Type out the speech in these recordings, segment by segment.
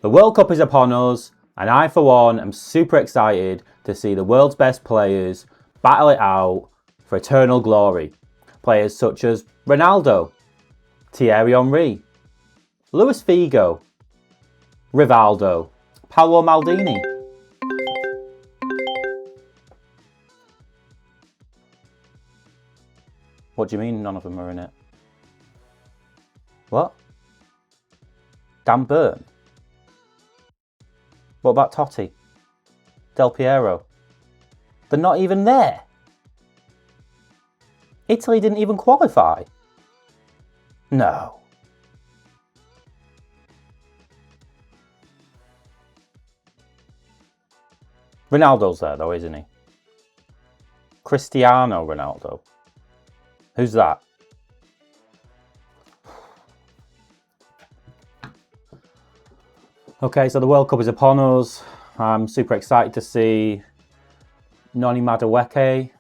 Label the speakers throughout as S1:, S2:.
S1: The World Cup is upon us, and I for one am super excited to see the world's best players battle it out for eternal glory. Players such as Ronaldo, Thierry Henry, Luis Figo, Rivaldo, Paolo Maldini. What do you mean none of them are in it? What? Dan Burn? What about Totti? Del Piero? They're not even there. Italy didn't even qualify. No. Ronaldo's there though, isn't he? Cristiano Ronaldo. Who's that? Okay, so the World Cup is upon us. I'm super excited to see Noni Madueke,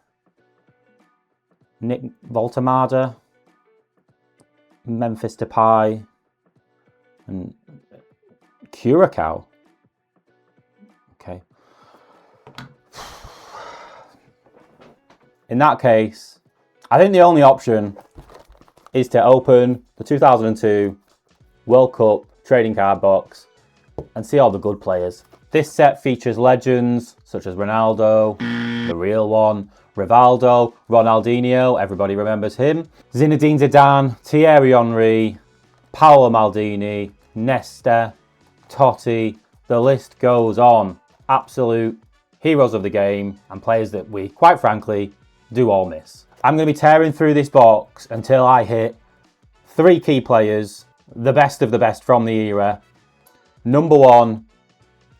S1: Nick Voltemada, Memphis Depay, and Curacao. Okay. In that case, I think the only option is to open the 2002 World Cup trading card box and see all the good players. This set features legends such as Ronaldo, the real one, Rivaldo, Ronaldinho, everybody remembers him, Zinedine Zidane, Thierry Henry, Paolo Maldini, Nesta, Totti, the list goes on. Absolute heroes of the game and players that we, quite frankly, do all miss. I'm going to be tearing through this box until I hit 3 key players, the best of the best from the era. Number 1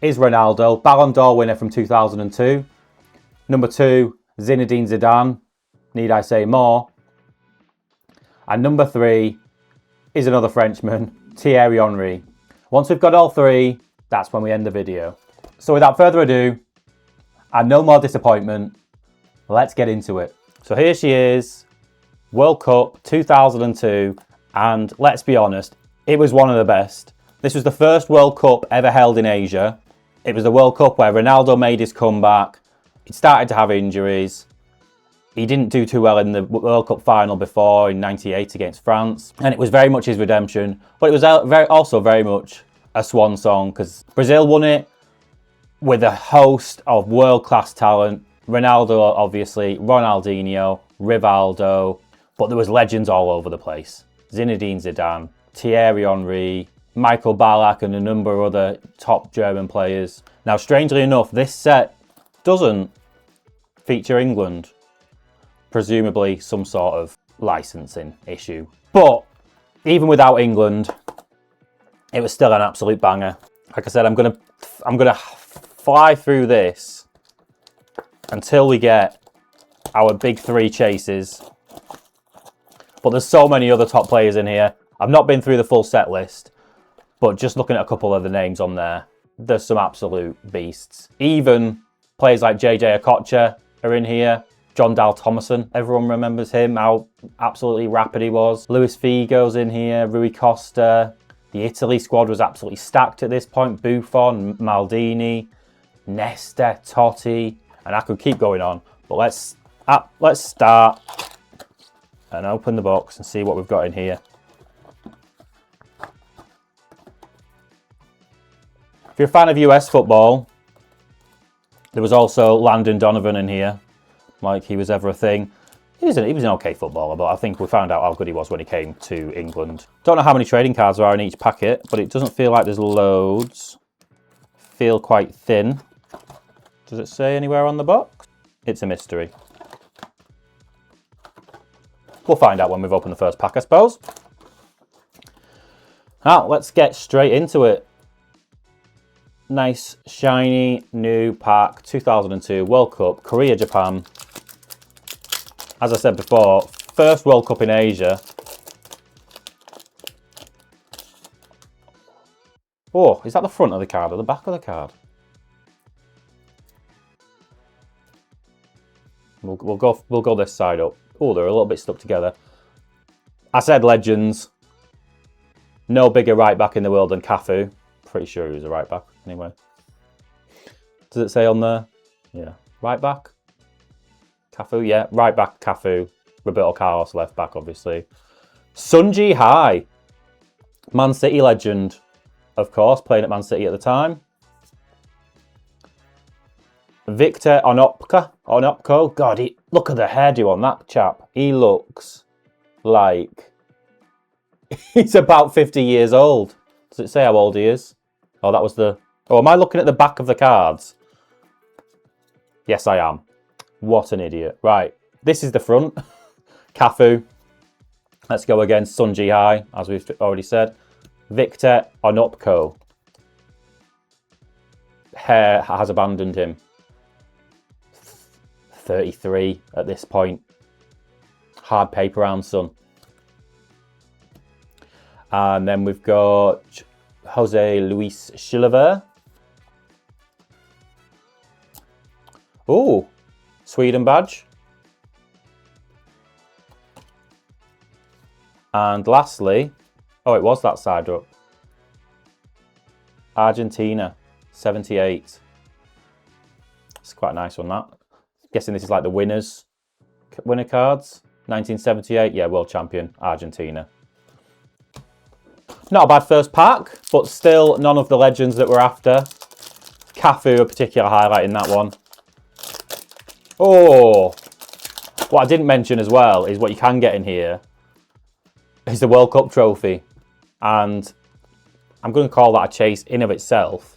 S1: is Ronaldo, Ballon d'Or winner from 2002. Number 2, Zinedine Zidane, need I say more? And number 3 is another Frenchman, Thierry Henry. Once we've got all 3, that's when we end the video. So without further ado, and no more disappointment, let's get into it. So here she is, World Cup 2002, and let's be honest, it was one of the best. This was the first World Cup ever held in Asia. It was the World Cup where Ronaldo made his comeback. He started to have injuries. He didn't do too well in the World Cup final before in '98 against France. And it was very much his redemption. But it was also very much a swan song because Brazil won it with a host of world-class talent. Ronaldo, obviously, Ronaldinho, Rivaldo. But there was legends all over the place. Zinedine Zidane, Thierry Henry, Michael Ballack and a number of other top German players. Now, strangely enough, this set doesn't feature England. Presumably some sort of licensing issue. But even without England, it was still an absolute banger. Like I said, I'm gonna fly through this until we get our big 3 chases. But there's so many other top players in here. I've not been through the full set list. But just looking at a couple of the names on there, there's some absolute beasts. Even players like JJ Okocha are in here. John Dal Thomason, everyone remembers him, how absolutely rapid he was. Luis Figo's in here, Rui Costa. The Italy squad was absolutely stacked at this point. Buffon, Maldini, Nesta, Totti, and I could keep going on. But let's start and open the box and see what we've got in here. If you're a fan of US football, there was also Landon Donovan in here, like he was ever a thing. He was an okay footballer, but I think we found out how good he was when he came to England. Don't know how many trading cards there are in each packet, but it doesn't feel like there's loads. Feel quite thin. Does it say anywhere on the box? It's a mystery. We'll find out when we've opened the first pack, I suppose. Now, let's get straight into it. Nice, shiny, new pack, 2002 World Cup, Korea, Japan. As I said before, first World Cup in Asia. Oh, is that the front of the card or the back of the card? We'll go this side up. Oh, they're a little bit stuck together. I said legends. No bigger right back in the world than Cafu Pretty sure he was a right back anyway. Does it say on there? Yeah. Right back? Cafu? Yeah. Right back, Cafu. Roberto Carlos, left back, obviously. Sun Ji-hai. Man City legend, of course, playing at Man City at the time. Victor Onopko. God, look at the hairdo on that chap. He looks like he's about 50 years old. Does it say how old he is? Oh, that was the... Oh, am I looking at the back of the cards? Yes, I am. What an idiot. Right, this is the front. Cafu. Let's go again. Sun Ji-hai, as we've already said. Victor Onopko. Hair has abandoned him. 33 at this point. Hard paper round, son. And then we've got Jose Luis Chilavert. Oh, Sweden badge. And lastly, oh, it was that side up. Argentina, 78. It's quite a nice one, that. Guessing this is like the winner cards. 1978, yeah, world champion, Argentina. Not a bad first pack, but still none of the legends that we're after. Cafu, a particular highlight in that one. Oh, what I didn't mention as well is what you can get in here is the World Cup trophy. And I'm going to call that a chase in of itself.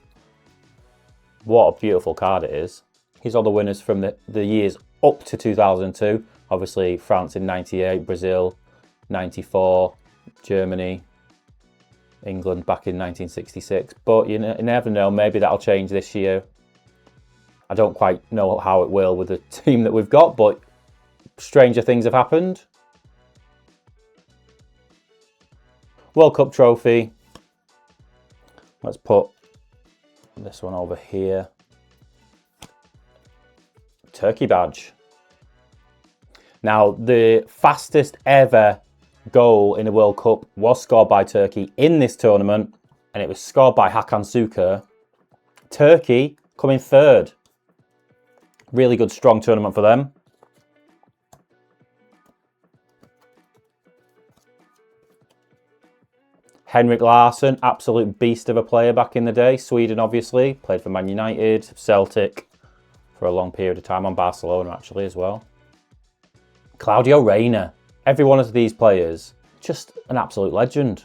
S1: What a beautiful card it is. Here's all the winners from the years up to 2002. Obviously, France in 98, Brazil 94, Germany, England back in 1966. But you never know, maybe that'll change this year. I don't quite know how it will with the team that we've got, but stranger things have happened. World Cup trophy. Let's put this one over here. Turkey badge. Now, the fastest ever goal in the World Cup was scored by Turkey in this tournament, and it was scored by Hakan Şükür. Turkey coming third. Really good, strong tournament for them. Henrik Larsson, absolute beast of a player back in the day. Sweden, obviously. Played for Man United, Celtic for a long period of time, on Barcelona actually as well. Claudio Reyna. Every one of these players, just an absolute legend.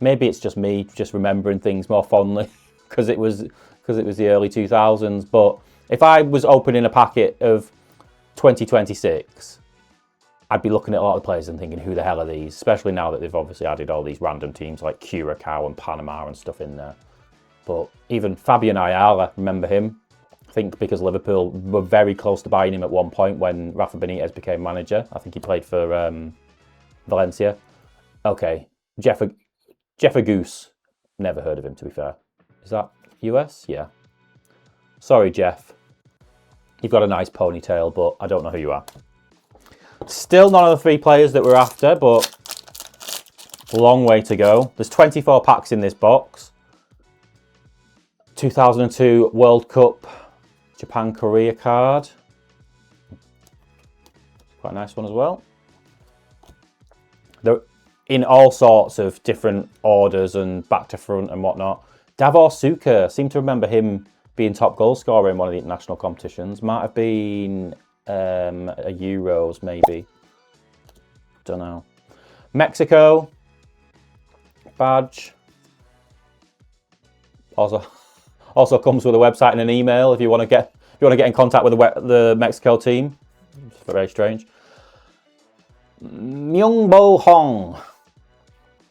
S1: Maybe it's just me just remembering things more fondly because it was the early 2000s. But if I was opening a packet of 2026, I'd be looking at a lot of players and thinking, who the hell are these? Especially now that they've obviously added all these random teams like Curacao and Panama and stuff in there. But even Fabian Ayala, remember him? I think because Liverpool were very close to buying him at one point when Rafa Benitez became manager. I think he played for Valencia. Okay, Jeff Goose. Never heard of him, to be fair. Is that US? Yeah. Sorry, Jeff. You've got a nice ponytail, but I don't know who you are. Still none of the three players that we're after, but a long way to go. There's 24 packs in this box. 2002 World Cup Japan-Korea card. Quite a nice one as well. They're in all sorts of different orders and back to front and whatnot. Davor Suker, seem to remember him being top goal scorer in one of the international competitions. Might have been a Euros, maybe. Don't know. Mexico badge. Also comes with a website and an email if you want to get in contact with the Mexico team. It's very strange. Myungbo Hong.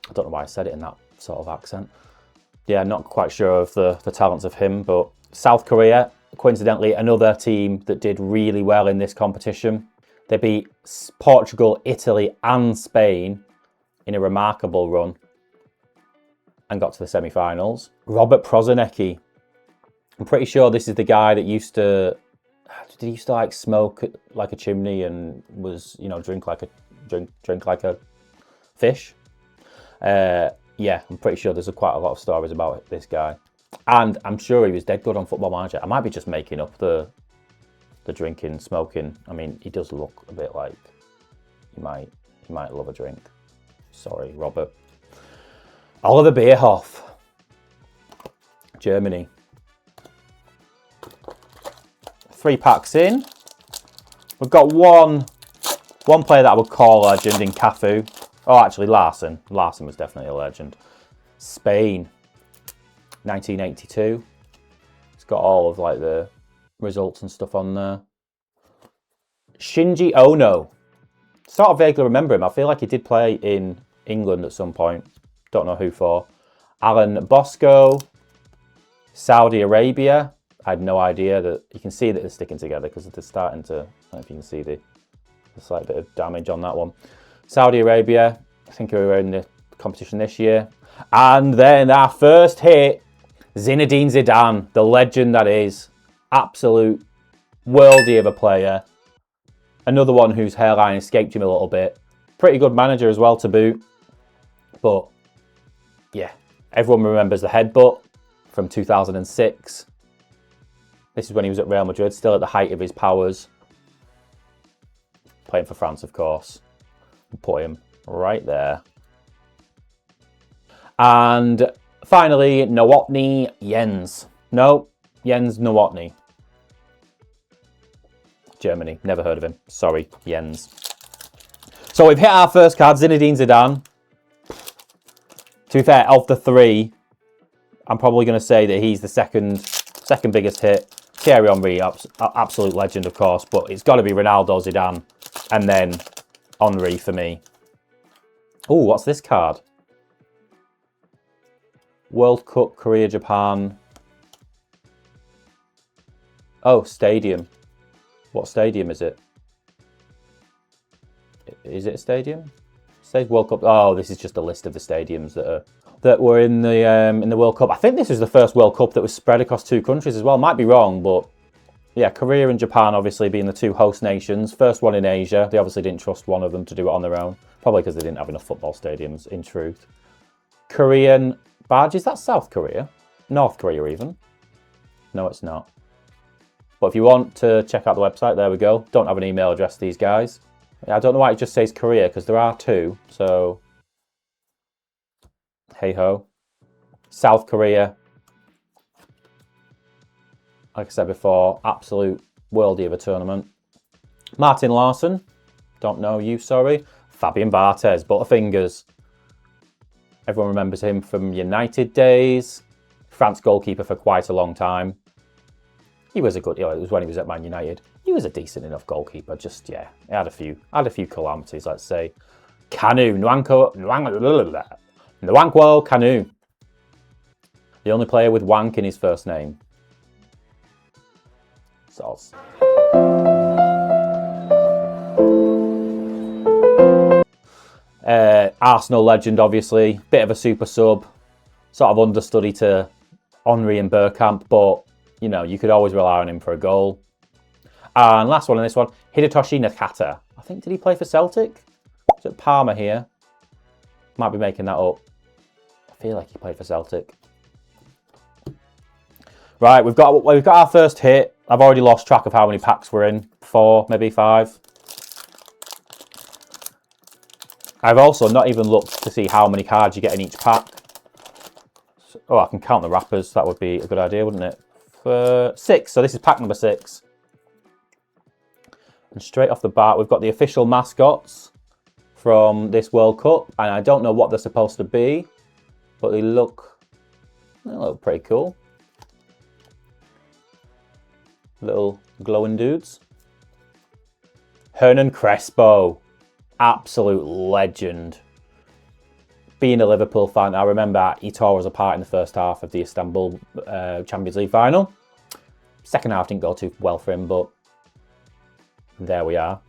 S1: I don't know why I said it in that sort of accent. Yeah, not quite sure of the talents of him, but South Korea, coincidentally, another team that did really well in this competition. They beat Portugal, Italy and Spain in a remarkable run and got to the semi-finals. Robert Prozanecki. I'm pretty sure this is the guy that used to like smoke like a chimney and was, drink like a fish. yeah, I'm pretty sure there's quite a lot of stories about this guy. And I'm sure he was dead good on Football Manager. I might be just making up the drinking, smoking. I mean, he does look a bit like he might love a drink. Sorry, Robert. Oliver Bierhoff, Germany. 3 packs in. We've got one player that I would call a legend in Cafu. Oh, actually, Larson. Larson was definitely a legend. Spain, 1982. It's got all of like the results and stuff on there. Shinji Ono. Sort of vaguely remember him. I feel like he did play in England at some point. Don't know who for. Alan Bosco, Saudi Arabia. I had no idea that you can see that they're sticking together because they're starting to. I don't know if you can see the slight bit of damage on that one. Saudi Arabia. I think we were in the competition this year. And then our first hit, Zinedine Zidane, the legend that is. Absolute worldie of a player. Another one whose hairline escaped him a little bit. Pretty good manager as well to boot. But yeah, everyone remembers the headbutt from 2006. This is when he was at Real Madrid, still at the height of his powers. Playing for France, of course. Put him right there. And finally, Nowotny Jens. No, Jens Nowotny. Germany, never heard of him. Sorry, Jens. So we've hit our first card, Zinedine Zidane. To be fair, of the 3, I'm probably going to say that he's the second biggest hit. Thierry Henry, absolute legend, of course, but it's got to be Ronaldo, Zidane, and then Henry for me. Oh, what's this card? World Cup, Korea, Japan. Oh, stadium. What stadium is it? Is it a stadium? Stage World Cup. Oh, this is just a list of the stadiums that were in the World Cup. I think this is the first World Cup that was spread across 2 countries as well. Might be wrong, but yeah, Korea and Japan obviously being the 2 host nations. First one in Asia. They obviously didn't trust one of them to do it on their own. Probably because they didn't have enough football stadiums, in truth. Korean badge. Is that South Korea? North Korea even? No, it's not. But if you want to check out the website, there we go. Don't have an email address, these guys. I don't know why it just says Korea, because there are 2. So, hey-ho. South Korea. Like I said before, absolute worldie of a tournament. Martin Larsson. Don't know you, sorry. Fabian Barthez, Butterfingers. Everyone remembers him from United days. France goalkeeper for quite a long time. He was a good, it was when he was at Man United. He was a decent enough goalkeeper, just, yeah, he had a few calamities, let's say. Kanu, Nwankwo Kanu. The only player with wank in his first name. Soz. Arsenal legend, obviously. Bit of a super sub. Sort of understudy to Henry and Bergkamp, but, you know, you could always rely on him for a goal. And last one on this one, Hidetoshi Nakata. I think, did he play for Celtic? Is it Parma here? Might be making that up. I feel like he played for Celtic. Right, we've got our first hit. I've already lost track of how many packs we're in. 4, maybe 5. I've also not even looked to see how many cards you get in each pack. Oh, I can count the wrappers. That would be a good idea, wouldn't it? 6. So this is pack number 6. And straight off the bat, we've got the official mascots from this World Cup. And I don't know what they're supposed to be, but they look pretty cool. Little glowing dudes. Hernan Crespo. Absolute legend. Being a Liverpool fan, I remember he tore us apart in the first half of the Istanbul Champions League final. Second half didn't go too well for him, but there we are.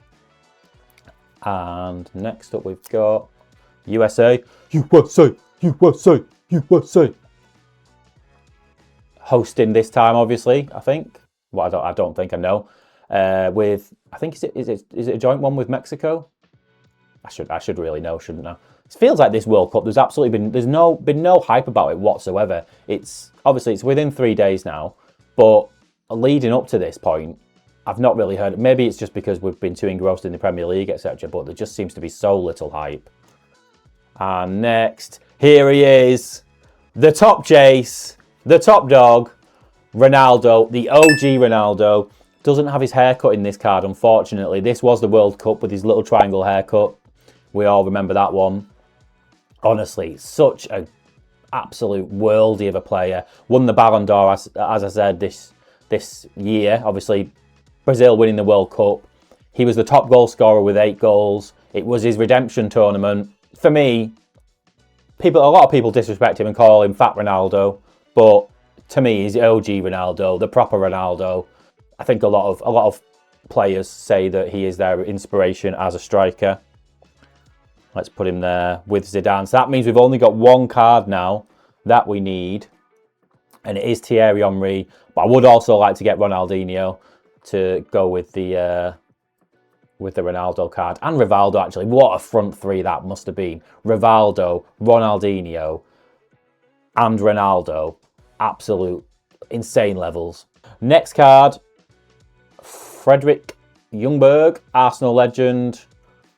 S1: And next up we've got USA. USA! USA! USA! Hosting this time, obviously, I think. Well, I don't think I know. With, I think, is it a joint one with Mexico? I should really know, shouldn't I? It feels like this World Cup, there's been no hype about it whatsoever. It's obviously it's within 3 days now, but leading up to this point, I've not really heard. Maybe it's just because we've been too engrossed in the Premier League, etc. But there just seems to be so little hype. And next, here he is, the top chase, the top dog, Ronaldo, the OG Ronaldo. Doesn't have his haircut in this card, unfortunately. This was the World Cup with his little triangle haircut. We all remember that one. Honestly, such an absolute worldie of a player. Won the Ballon d'Or, as I said, this year. Obviously, Brazil winning the World Cup. He was the top goal scorer with 8 goals. It was his redemption tournament. For me, a lot of people disrespect him and call him Fat Ronaldo, but to me, he's OG Ronaldo, the proper Ronaldo. I think a lot of players say that he is their inspiration as a striker. Let's put him there with Zidane. So that means we've only got 1 card now that we need, and it is Thierry Henry. But I would also like to get Ronaldinho to go with the Ronaldo card, and Rivaldo. Actually, what a front 3 that must have been. Rivaldo, Ronaldinho, and Ronaldo. Absolute insane levels. Next card, Frederick Ljungberg, Arsenal legend.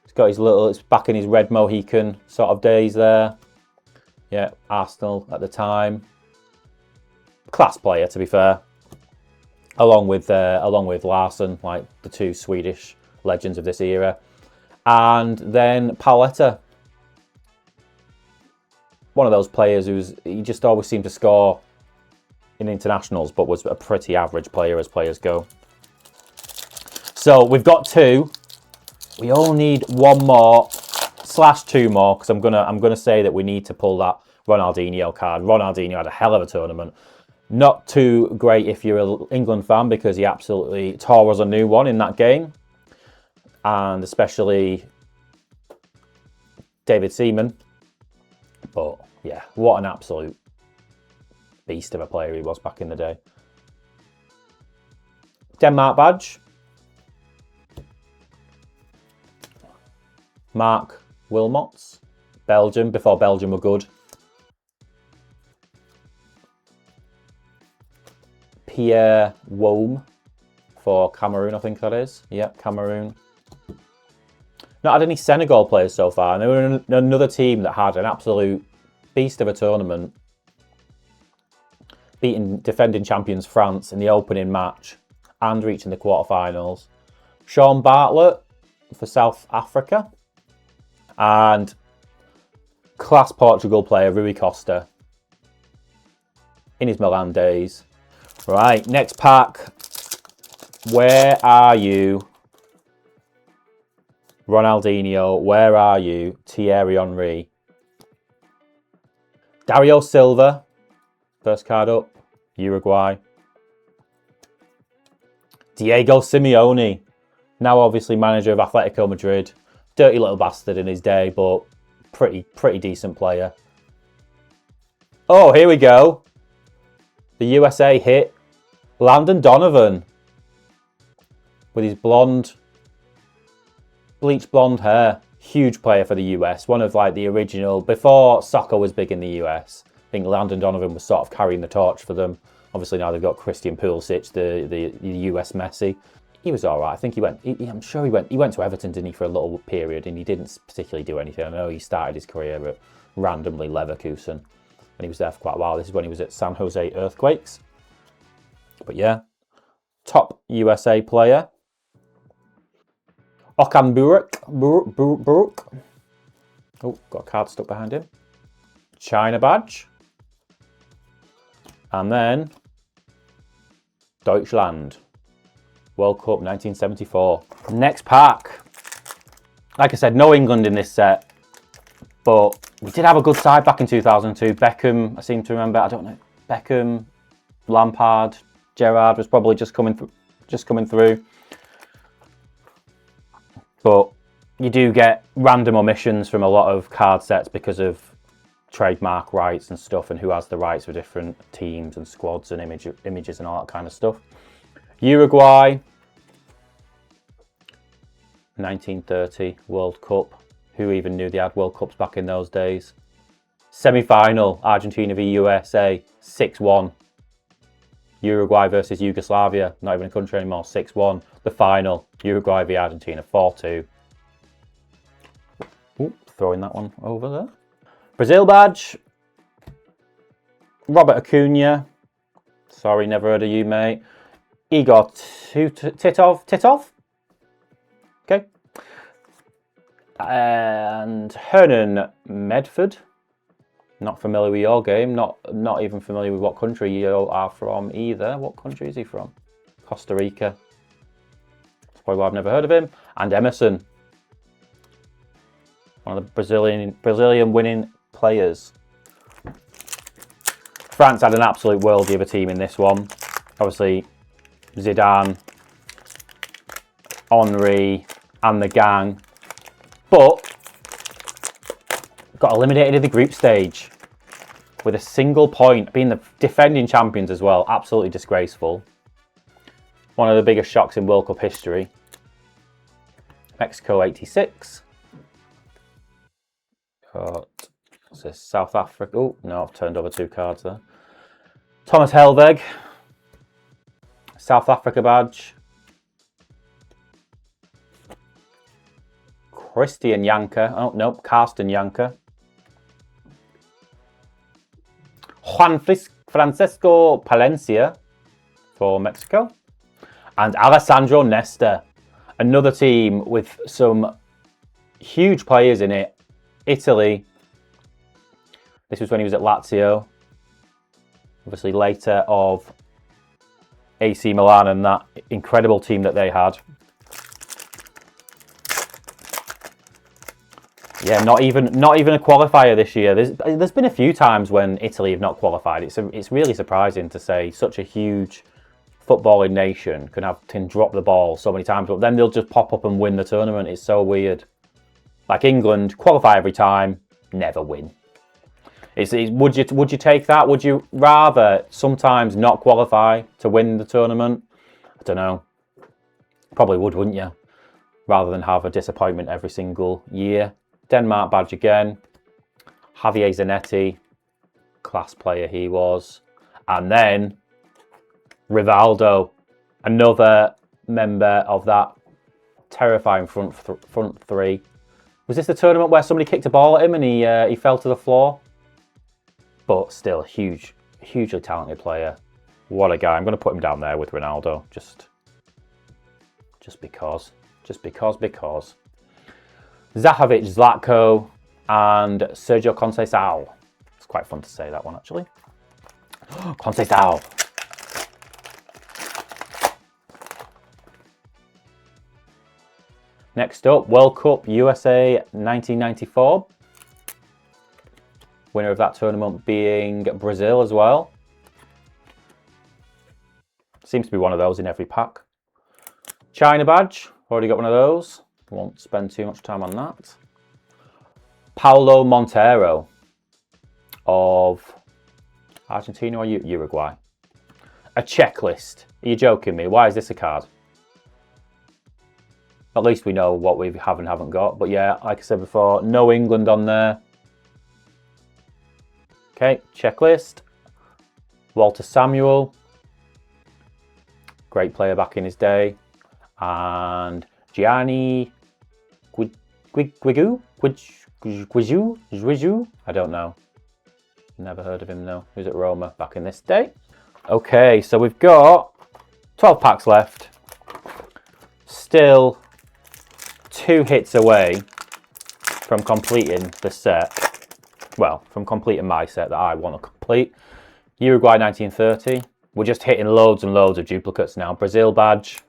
S1: He's got his it's back in his red Mohican sort of days there. Yeah, Arsenal at the time. Class player, to be fair. Along with Larsson, like the 2 Swedish legends of this era. And then Paoletta. One of those players he just always seemed to score in internationals, but was a pretty average player as players go. So we've got 2. We all need 1 more / 2 more, because I'm gonna say that we need to pull that Ronaldinho card. Ronaldinho had a hell of a tournament. Not too great if you're an England fan, because he absolutely tore us a new one in that game, and especially David Seaman. But yeah, what an absolute beast of a player he was back in the day. Denmark badge. Mark Wilmots, Belgium, before Belgium were good. Pierre Wome for Cameroon, I think that is. Yep, Cameroon. Not had any Senegal players so far. And they were another team that had an absolute beast of a tournament, beating defending champions France in the opening match and reaching the quarterfinals. Sean Bartlett for South Africa. And class Portugal player Rui Costa in his Milan days. Right, next pack. Where are you? Ronaldinho, where are you? Thierry Henry. Dario Silva, first card up, Uruguay. Diego Simeone, now obviously manager of Atletico Madrid. Dirty little bastard in his day, but pretty decent player. Oh, here we go. The USA hit Landon Donovan with his bleach blonde hair. Huge player for the US. One of like the original, before soccer was big in the US. I think Landon Donovan was sort of carrying the torch for them. Obviously now they've got Christian Pulisic, the US Messi. He was all right. I think I'm sure he went to Everton, didn't he, for a little period, and he didn't particularly do anything. I know he started his career at randomly Leverkusen, and he was there for quite a while. This is when he was at San Jose Earthquakes. But yeah, top USA player. Okan Buruk. Oh, got a card stuck behind him. China badge. And then Deutschland. World Cup 1974. Next pack. Like I said, no England in this set, but we did have a good side back in 2002. Beckham, I seem to remember. I don't know. Beckham, Lampard, Gerrard was probably just coming through. But you do get random omissions from a lot of card sets because of trademark rights and stuff, and who has the rights for different teams and squads and images and all that kind of stuff. Uruguay, 1930 World Cup. Who even knew they had World Cups back in those days? Semi-final, Argentina v USA, 6-1. Uruguay versus Yugoslavia, not even a country anymore, 6-1. The final, Uruguay v Argentina, 4-2. Ooh, throwing that one over there. Brazil badge. Robert Acuna. Sorry, never heard of you, mate. Igor Titov. Okay. And Hernan Medford. Not familiar with your game. Not even familiar with what country you are from either. What country is he from? Costa Rica. That's probably why I've never heard of him. And Emerson. One of the Brazilian winning players. France had an absolute worldie of a team in this one. Obviously, Zidane, Henry, and the gang. But got eliminated in the group stage with a single point, being the defending champions as well. Absolutely disgraceful. One of the biggest shocks in World Cup history. Mexico 86. What's this? South Africa. Oh, no, I've turned over 2 cards there. Thomas Helveg. South Africa badge. Christian Janker. Oh, nope, Carsten Janker. Juan Francisco Palencia for Mexico. And Alessandro Nesta. Another team with some huge players in it. Italy. This was when he was at Lazio. Obviously later of AC Milan and that incredible team that they had. Yeah, not even a qualifier this year. There's been a few times when Italy have not qualified. It's really surprising to say such a huge footballing nation can drop the ball so many times, but then they'll just pop up and win the tournament. It's so weird. Like England, qualify every time, never win. Would you take that? Would you rather sometimes not qualify to win the tournament? I don't know. Probably would, wouldn't you? Rather than have a disappointment every single year. Denmark badge again. Javier Zanetti, class player he was. And then Rivaldo, another member of that terrifying front three. Was this the tournament where somebody kicked a ball at him and he fell to the floor? But still, hugely talented player. What a guy. I'm going to put him down there with Ronaldo. Just because. Zahovic, Zlatko, and Sergio Conceição. It's quite fun to say that one, actually. Conceição. Next up, World Cup USA 1994. Winner of that tournament being Brazil as well. Seems to be one of those in every pack. China badge, already got one of those. Won't spend too much time on that. Paulo Montero of Argentina or Uruguay. A checklist. Are you joking me? Why is this a card? At least we know what we have and haven't got. But yeah, like I said before, no England on there. Okay, checklist. Walter Samuel. Great player back in his day. And Gianni Guigu? I don't know. Never heard of him though. He was at Roma back in this day. Okay, so we've got 12 packs left. Still 2 hits away from completing the set. Well, from completing my set that I want to complete. Uruguay 1930. We're just hitting loads and loads of duplicates now. Brazil badge.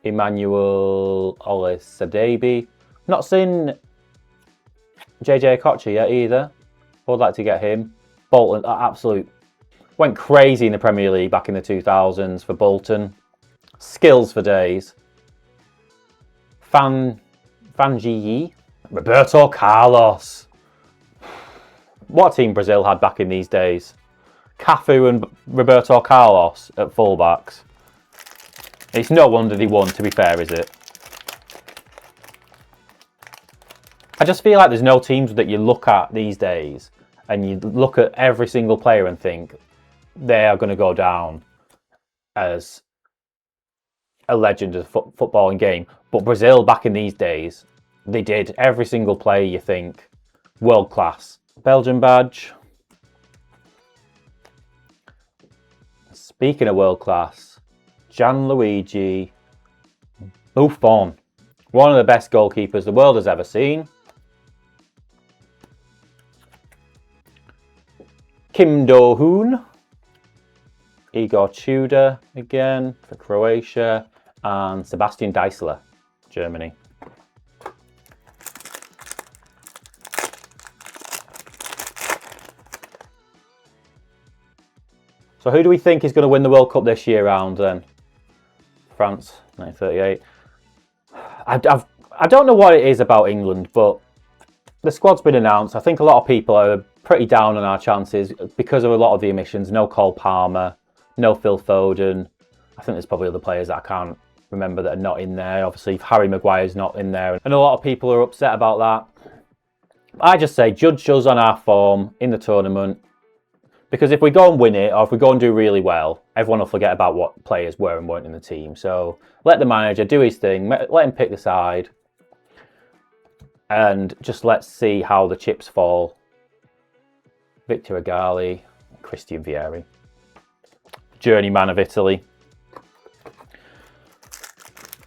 S1: Emmanuel Olisadebi. Not seen JJ Okocha yet either. Would like to get him. Bolton, absolute. Went crazy in the Premier League back in the 2000s for Bolton. Skills for days. Fanji. Roberto Carlos. What a team Brazil had back in these days. Cafu and Roberto Carlos at fullbacks. It's no wonder they won, to be fair, is it? I just feel like there's no teams that you look at these days and you look at every single player and think they are going to go down as a legend of the footballing game. But Brazil, back in these days, they did. Every single player you think, world class. Belgian badge. Speaking of world class, Gianluigi Buffon. One of the best goalkeepers the world has ever seen. Kim Do-hoon. Igor Tudor again for Croatia. And Sebastian Deisler, Germany. So who do we think is going to win the World Cup this year round then? France, 1938. I don't know what it is about England, but the squad's been announced. I think a lot of people are pretty down on our chances because of a lot of the omissions. No Cole Palmer, no Phil Foden. I think there's probably other players that I can't remember that are not in there. Obviously, Harry Maguire's not in there. And a lot of people are upset about that. I just say judge us on our form in the tournament. Because if we go and win it, or if we go and do really well, everyone will forget about what players were and weren't in the team. So let the manager do his thing, let him pick the side, and just let's see how the chips fall. Victor Agali, Christian Vieri, journeyman of Italy.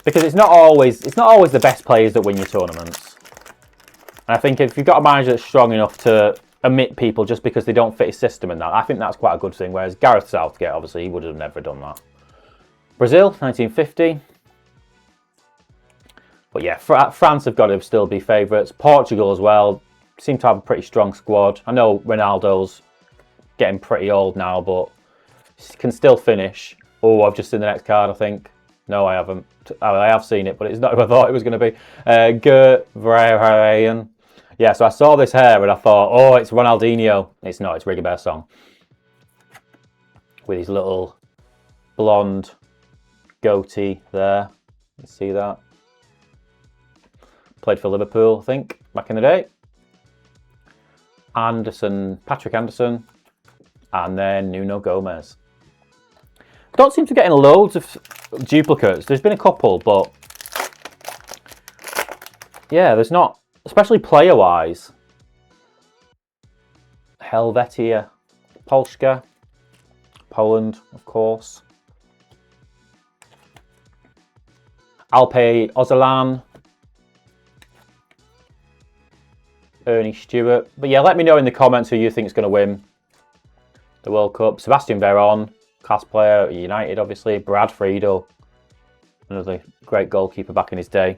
S1: Because it's not always the best players that win your tournaments. And I think if you've got a manager that's strong enough to omit people just because they don't fit his system and that, I think that's quite a good thing. Whereas Gareth Southgate, obviously, he would have never done that. Brazil, 1950. But yeah, France have got to still be favourites. Portugal as well, seem to have a pretty strong squad. I know Ronaldo's getting pretty old now, but can still finish. Oh, I've just seen the next card, I think. No, I haven't. I have seen it, but it's not who I thought it was going to be. Gert Verheyen. Yeah, so I saw this hair and I thought, oh, it's Ronaldinho. It's not, it's Rigobert Song. With his little blonde goatee there. You see that? Played for Liverpool, I think, back in the day. Patrick Anderson. And then Nuno Gomez. Don't seem to be getting loads of duplicates. There's been a couple, but yeah, there's not, especially player-wise. Helvetia, Polska, Poland, of course. Alpe Ozalan, Ernie Stewart. But yeah, let me know in the comments who you think is going to win the World Cup. Sebastian Veron, class player at United, obviously. Brad Friedel, another great goalkeeper back in his day.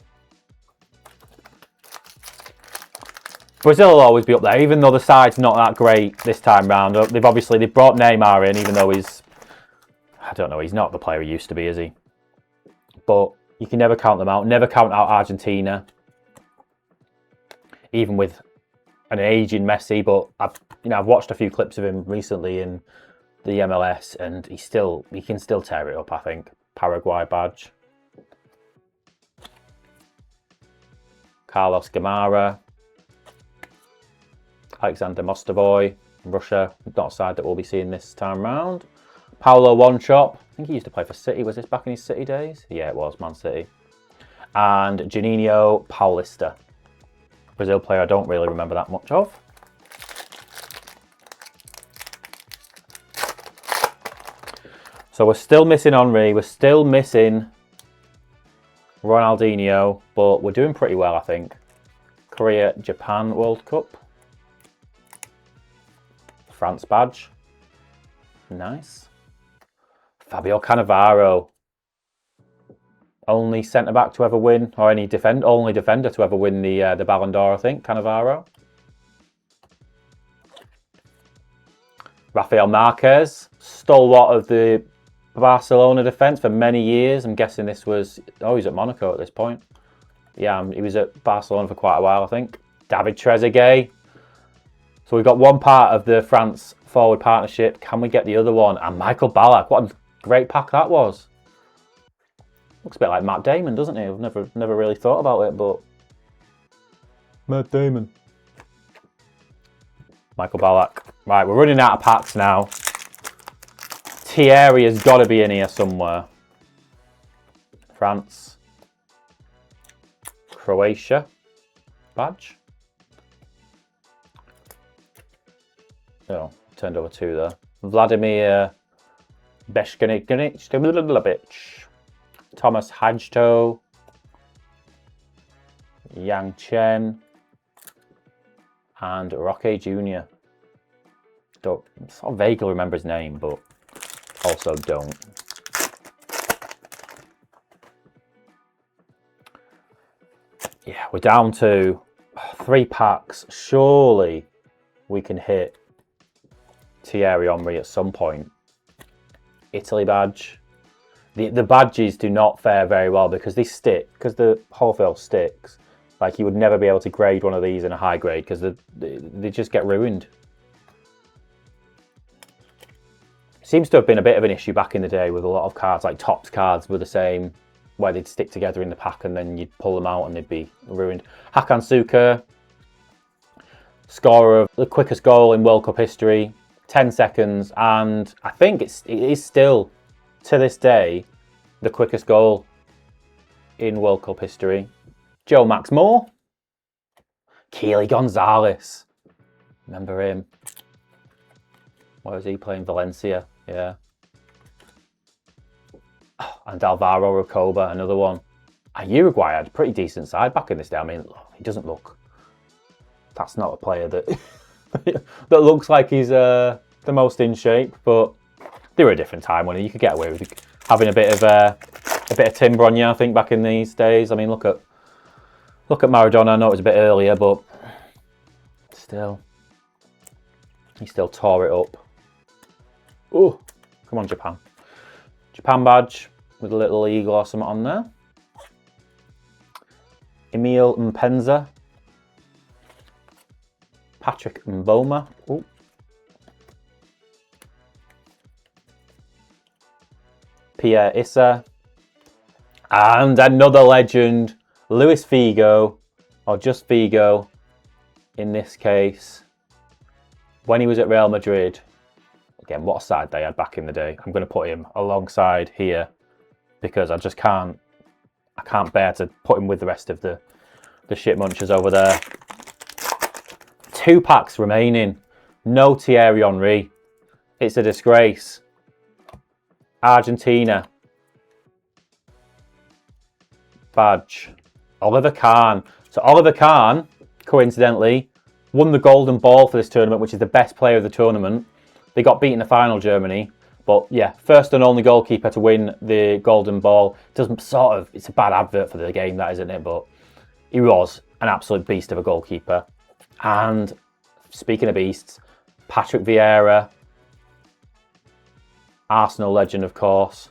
S1: Brazil will always be up there, even though the side's not that great this time round. They've brought Neymar in, even though I don't know, he's not the player he used to be, is he? But you can never count them out. Never count out Argentina, even with an aging Messi. But I've watched a few clips of him recently in the MLS, and he can still tear it up, I think. Paraguay badge. Carlos Gamara. Alexander Mostovoy, Russia, not a side that we'll be seeing this time round. Paulo Wanchop, I think he used to play for City. Was this back in his City days? Yeah, it was, Man City. And Juninho Paulista, Brazil player I don't really remember that much of. So we're still missing Henry, we're still missing Ronaldinho, but we're doing pretty well, I think. Korea, Japan World Cup. France badge. Nice. Fabio Cannavaro. Only centre-back to ever win, or only defender to ever win the Ballon d'Or, I think, Cannavaro. Rafael Marquez, stalwart of the Barcelona defence for many years. I'm guessing this was... Oh, he's at Monaco at this point. Yeah, he was at Barcelona for quite a while, I think. David Trezeguet. So we've got one part of the France forward partnership. Can we get the other one? And Michael Ballack. What a great pack that was. Looks a bit like Matt Damon, doesn't he? I've never really thought about it, but Matt Damon. Michael Ballack. Right, we're running out of packs now. Thierry has got to be in here somewhere. France. Croatia. Badge. Oh, turned over 2 there. Vladimir Beshkanic. Thomas Hajto. Yang Chen. And Roque Jr. Don't sort of vaguely remember his name, but also don't. Yeah, we're down to 3 packs. Surely we can hit Thierry Henry at some point. Italy badge. The badges do not fare very well because they stick, because the whole field sticks. Like, you would never be able to grade one of these in a high grade because they just get ruined. Seems to have been a bit of an issue back in the day with a lot of cards, like Topps cards were the same, where they'd stick together in the pack and then you'd pull them out and they'd be ruined. Hakan Suker, scorer of the quickest goal in World Cup history, 10 seconds, and I think it is still, to this day, the quickest goal in World Cup history. Joe Max Moore, Keely Gonzalez, remember him? Where was he playing? Valencia, yeah. And Alvaro Recoba, another one. And Uruguay had a pretty decent side back in this day. I mean, he doesn't look... That's not a player that that looks like he's the most in shape, but they were a different time when you could get away with having a bit of timber on you, I think, back in these days. I mean, look at Maradona. I know it was a bit earlier, but still, he still tore it up. Oh, come on, Japan. Japan badge with a little eagle or something on there. Emil Mpenza. Patrick Mboma. Ooh. Pierre Issa. And another legend, Luis Figo, or just Figo in this case. When he was at Real Madrid, again, what a side they had back in the day. I'm going to put him alongside here because I just can't bear to put him with the rest of the shit munchers over there. 2 packs remaining. No Thierry Henry. It's a disgrace. Argentina. Badge. Oliver Kahn. So Oliver Kahn, coincidentally, won the Golden Ball for this tournament, which is the best player of the tournament. They got beat in the final, Germany. But yeah, first and only goalkeeper to win the Golden Ball. It's a bad advert for the game, that, isn't it? But he was an absolute beast of a goalkeeper. And speaking of beasts, Patrick Vieira, Arsenal legend, of course.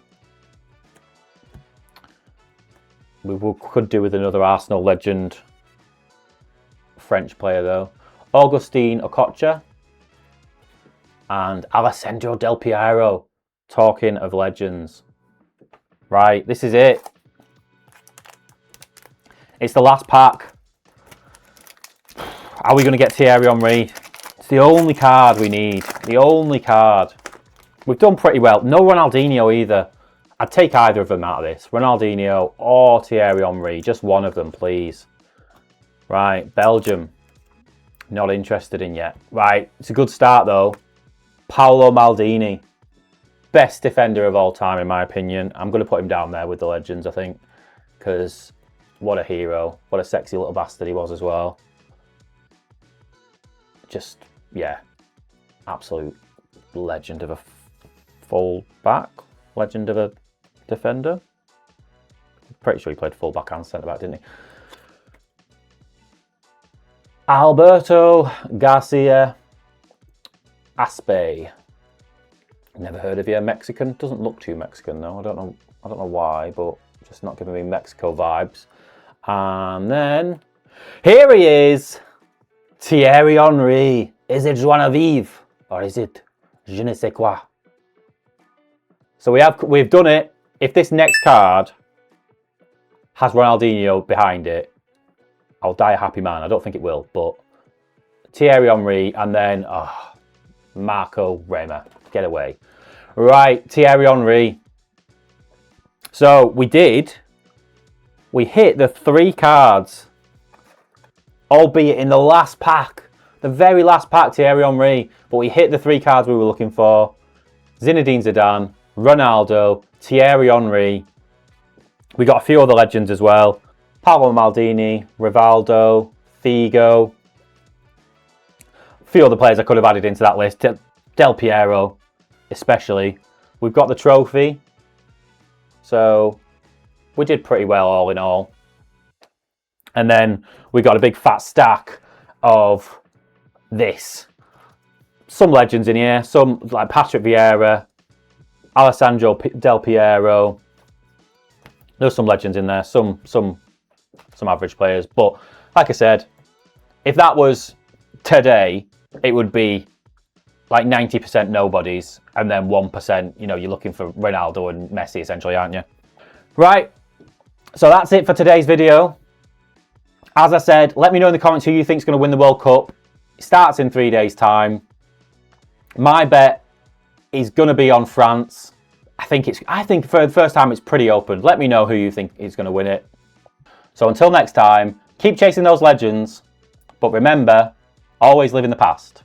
S1: We could do with another Arsenal legend. French player, though. Augustin Okocha. And Alessandro Del Piero. Talking of legends. Right, this is it. It's the last pack. Are we going to get Thierry Henry? It's the only card we need. The only card. We've done pretty well. No Ronaldinho either. I'd take either of them out of this. Ronaldinho or Thierry Henry. Just one of them, please. Right, Belgium. Not interested in yet. Right, it's a good start though. Paolo Maldini. Best defender of all time, in my opinion. I'm going to put him down there with the legends, I think. Because what a hero. What a sexy little bastard he was as well. Just, yeah. Absolute legend of a full back. Legend of a defender. I'm pretty sure he played full back and centre back, didn't he? Alberto Garcia Aspe. Never heard of you. Mexican. Doesn't look too Mexican though. I don't know why, but just not giving me Mexico vibes. And then here he is. Thierry Henry. Is it Joie Vive or is it Je ne sais quoi. So we've done it. If this next card has Ronaldinho behind it, I'll die a happy man. I don't think it will, but Thierry Henry and then Marco Rema. Get away. Right, Thierry Henry. So we hit the 3 cards, albeit in the last pack, the very last pack, Thierry Henry, but we hit the 3 cards we were looking for. Zinedine Zidane, Ronaldo, Thierry Henry. We got a few other legends as well. Paolo Maldini, Rivaldo, Figo. A few other players I could have added into that list. Del Piero, especially. We've got the trophy. So we did pretty well all in all. And then we got a big fat stack of this. Some legends in here. Some like Patrick Vieira, Alessandro Del Piero. There's some legends in there. Some average players. But like I said, if that was today, it would be like 90% nobodies, and then 1%, you know, you're looking for Ronaldo and Messi essentially, aren't you? Right, so that's it for today's video. As I said, let me know in the comments who you think is going to win the World Cup. It starts in 3 days' time. My bet is going to be on France. I think for the first time it's pretty open. Let me know who you think is going to win it. So until next time, keep chasing those legends, but remember, always live in the past.